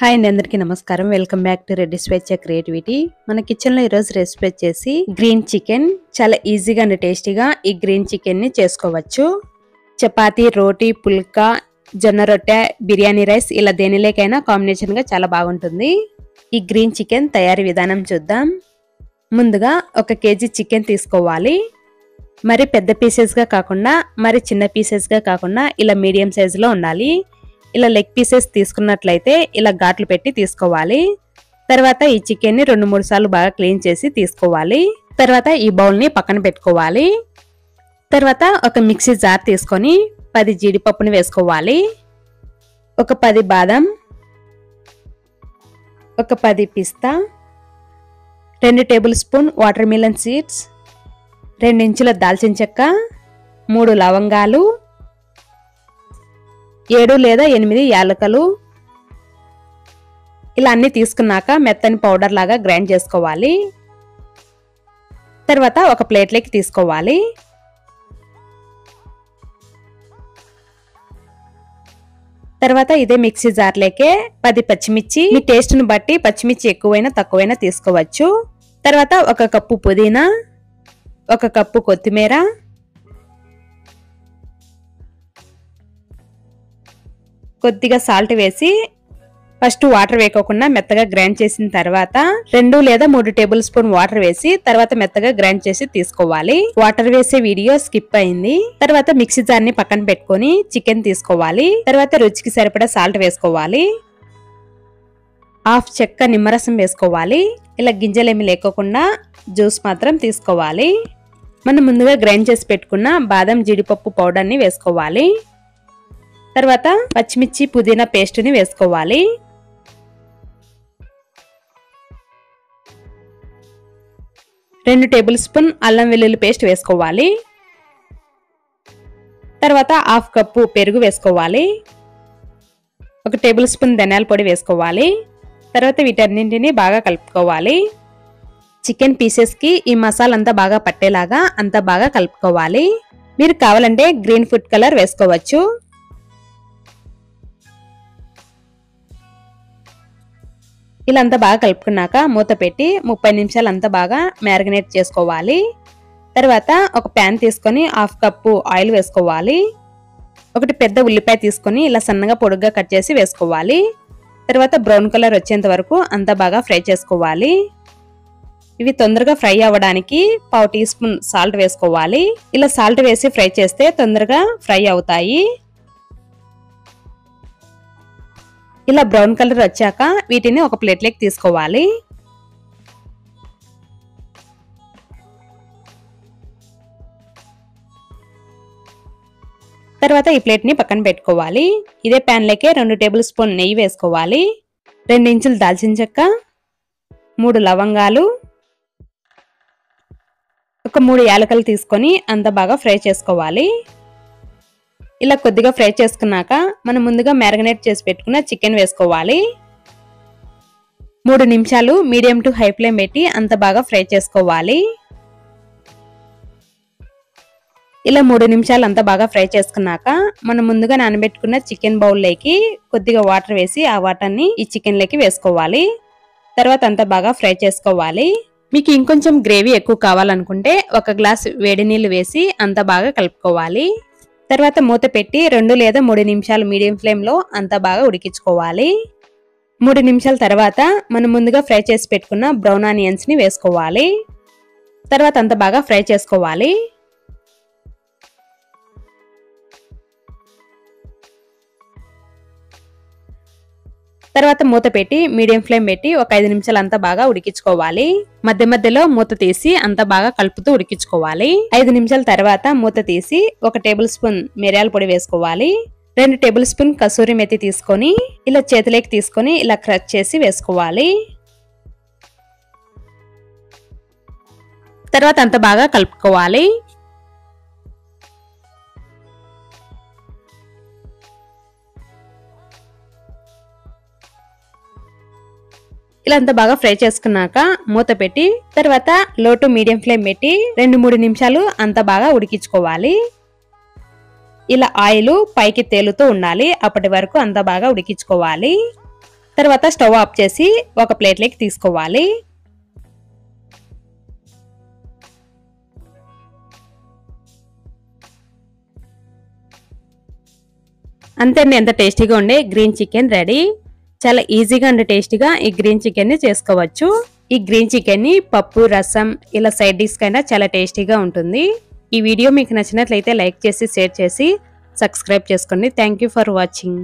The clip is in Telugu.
హాయ్ అండి, అందరికీ నమస్కారం. వెల్కమ్ బ్యాక్ టు రెడ్డి స్వేచ్ఛ క్రియేటివిటీ. మన కిచెన్ లో ఈరోజు రెసిపీ వచ్చేసి గ్రీన్ చికెన్. చాలా ఈజీగా అండ్ టేస్టీగా ఈ గ్రీన్ చికెన్ ని చేసుకోవచ్చు. చపాతీ, రోటీ, పుల్కా, జొన్న రొట్టె, బిర్యానీ రైస్ ఇలా దేనిలోకైనా కాంబినేషన్ గా చాలా బాగుంటుంది. ఈ గ్రీన్ చికెన్ తయారీ విధానం చూద్దాం. ముందుగా 1 కేజీ చికెన్ తీసుకోవాలి. మరి పెద్ద పీసెస్ గా కాకుండా మరి చిన్న పీసెస్ గా కాకుండా ఇలా మీడియం సైజ్ లో ఉండాలి. ఇలా లెగ్ పీసెస్ తీసుకున్నట్లయితే ఇలా ఘాట్లు పెట్టి తీసుకోవాలి. తర్వాత ఈ చికెన్ ని 2-3 సార్లు బాగా క్లీన్ చేసి తీసుకోవాలి. తర్వాత ఈ బౌల్ ని పక్కన పెట్టుకోవాలి. తర్వాత ఒక మిక్సీ జార్ తీసుకొని 10 జీడిపప్పుని వేసుకోవాలి. ఒక 10 బాదం, ఒక 10 పిస్తా, 2 table spoon water melon seeds, 2 ఇంచుల దాల్చిన చెక్క, 3 లవంగాలు, 7 లేదా 8 యాలకులు. ఇలా అన్ని తీసుకున్నాక మెత్తని పౌడర్ లాగా గ్రైండ్ చేసుకోవాలి. తర్వాత ఒక ప్లేట్లోకి తీసుకోవాలి. తర్వాత ఇదే మిక్సీ జార్లోకే 10 పచ్చిమిర్చి, మీ టేస్ట్ ను బట్టి పచ్చిమిర్చి ఎక్కువైనా తక్కువైనా తీసుకోవచ్చు. తర్వాత 1 కప్పు పుదీనా, 1 కప్పు కొత్తిమీర, కొద్దిగా సాల్ట్ వేసి ఫస్ట్ వాటర్ వేయకుండా మెత్తగా గ్రైండ్ చేసిన తర్వాత 2 లేదా 3 టేబుల్ స్పూన్ వాటర్ వేసి తర్వాత మెత్తగా గ్రైండ్ చేసి తీసుకోవాలి. వాటర్ వేసే వీడియో స్కిప్ అయింది. తర్వాత మిక్సీ జార్ ని పక్కన పెట్టుకొని చికెన్ తీసుకోవాలి. తర్వాత రుచికి సరిపడా సాల్ట్ వేసుకోవాలి. 1/2 చెక్క నిమ్మరసం వేసుకోవాలి. ఇలా గింజలేమి లేకోకుండా జ్యూస్ మాత్రం తీసుకోవాలి. మనం ముందుగా గ్రైండ్ చేసి పెట్టుకున్న బాదం జీడిపప్పు పౌడర్ ని వేసుకోవాలి. తర్వాత పచ్చిమిర్చి పుదీనా పేస్ట్ ని వేసుకోవాలి. రెండు టేబుల్ స్పూన్ అల్లం వెల్లుల్లి పేస్ట్ వేసుకోవాలి. తర్వాత 1/2 కప్పు పెరుగు వేసుకోవాలి. 1 టేబుల్ స్పూన్ ధనియాల పొడి వేసుకోవాలి. తర్వాత వీటన్నింటిని బాగా కలుపుకోవాలి. చికెన్ పీసెస్ కి ఈ మసాలా అంతా బాగా పట్టేలాగా అంతా బాగా కలుపుకోవాలి. మీరు కావాలంటే గ్రీన్ ఫుడ్ కలర్ వేసుకోవచ్చు. ఇలా అంతా బాగా కలుపుకున్నాక మూత పెట్టి 30 నిమిషాలు అంతా బాగా మ్యారినేట్ చేసుకోవాలి. తర్వాత ఒక ప్యాన్ తీసుకొని 1/2 కప్పు ఆయిల్ వేసుకోవాలి. 1 పెద్ద ఉల్లిపాయ తీసుకొని ఇలా సన్నగా పొడుగ్గా కట్ చేసి వేసుకోవాలి. తర్వాత బ్రౌన్ కలర్ వచ్చేంత వరకు అంతా బాగా ఫ్రై చేసుకోవాలి. ఇవి తొందరగా ఫ్రై అవ్వడానికి 1/2 టీ స్పూన్ సాల్ట్ వేసుకోవాలి. ఇలా సాల్ట్ వేసి ఫ్రై చేస్తే తొందరగా ఫ్రై అవుతాయి. ఇలా బ్రౌన్ కలర్ వచ్చాక వీటిని ఒక ప్లేట్లోకి తీసుకోవాలి. తర్వాత ఈ ప్లేట్ ని పక్కన పెట్టుకోవాలి. ఇదే ప్యాన్ లోకే 2 టేబుల్ స్పూన్ నెయ్యి వేసుకోవాలి. 2 ఇంచులు దాల్చిన చెక్క, 3 లవంగాలు, ఒక 3 యాలకులు తీసుకొని అంత బాగా ఫ్రై చేసుకోవాలి. ఇలా కొద్దిగా ఫ్రై చేసుకున్నాక మనం ముందుగా మ్యారినేట్ చేసి పెట్టుకున్న చికెన్ వేసుకోవాలి. 3 నిమిషాలు మీడియం టు హై ఫ్లేమ్ పెట్టి అంత బాగా ఫ్రై చేసుకోవాలి. ఇలా 3 నిమిషాలు అంతా బాగా ఫ్రై చేసుకున్నాక మనం ముందుగా నానబెట్టుకున్న చికెన్ బౌల్లోకి కొద్దిగా వాటర్ వేసి ఆ వాటర్ ని ఈ చికెన్ లోకి వేసుకోవాలి. తర్వాత అంతా బాగా ఫ్రై చేసుకోవాలి. మీకు ఇంకొంచెం గ్రేవీ ఎక్కువ కావాలనుకుంటే 1 గ్లాస్ వేడి నీళ్లు వేసి అంత బాగా కలుపుకోవాలి. తర్వాత మూత పెట్టి 2 లేదా 3 నిమిషాలు మీడియం ఫ్లేమ్ లో అంతా బాగా ఉడికించుకోవాలి. 3 నిమిషాల తర్వాత మనం ముందుగా ఫ్రై చేసి పెట్టుకున్న బ్రౌన్ ఆనియన్స్ ని వేసుకోవాలి. తర్వాత అంతా బాగా ఫ్రై చేసుకోవాలి. తర్వాత మూత పెట్టి మీడియం ఫ్లేమ్ పెట్టి ఒక 5 నిమిషాలు అంతా బాగా ఉడికించుకోవాలి. మధ్య మధ్యలో మూత తీసి అంతా బాగా కలుపుతూ ఉడికించుకోవాలి. 5 నిమిషాల తర్వాత మూత తీసి 1 టేబుల్ స్పూన్ మిరియాల పొడి వేసుకోవాలి. 2 టేబుల్ స్పూన్ కసూరి మెతి తీసుకొని ఇలా చేతిలోకి తీసుకొని ఇలా క్రష్ చేసి వేసుకోవాలి. తర్వాత అంతా బాగా కలుపుకోవాలి. ఇలా అంతా బాగా ఫ్రై చేసుకున్నాక మూత పెట్టి తర్వాత లో టు మీడియం ఫ్లేమ్ పెట్టి 2-3 నిమిషాలు అంతా బాగా ఉడికించుకోవాలి. ఇలా ఆయిల్ పైకి తేలుతూ ఉండాలి. అప్పటి వరకు అంతా బాగా ఉడికించుకోవాలి. తర్వాత స్టవ్ ఆఫ్ చేసి ఒక ప్లేట్లోకి తీసుకోవాలి. అంతే అండి, ఎంత టేస్టీగా ఉండే గ్రీన్ చికెన్ రెడీ. చాలా ఈజీగా అండ్ టేస్టీగా ఈ గ్రీన్ చికెన్ ని చేసుకోవచ్చు. ఈ గ్రీన్ చికెన్ ని పప్పు, రసం ఇలా సైడ్ డిష్ కైనా చాలా టేస్టీగా ఉంటుంది. ఈ వీడియో మీకు నచ్చినట్లయితే లైక్ చేసి, షేర్ చేసి, సబ్స్క్రైబ్ చేసుకోండి. Thank you for watching.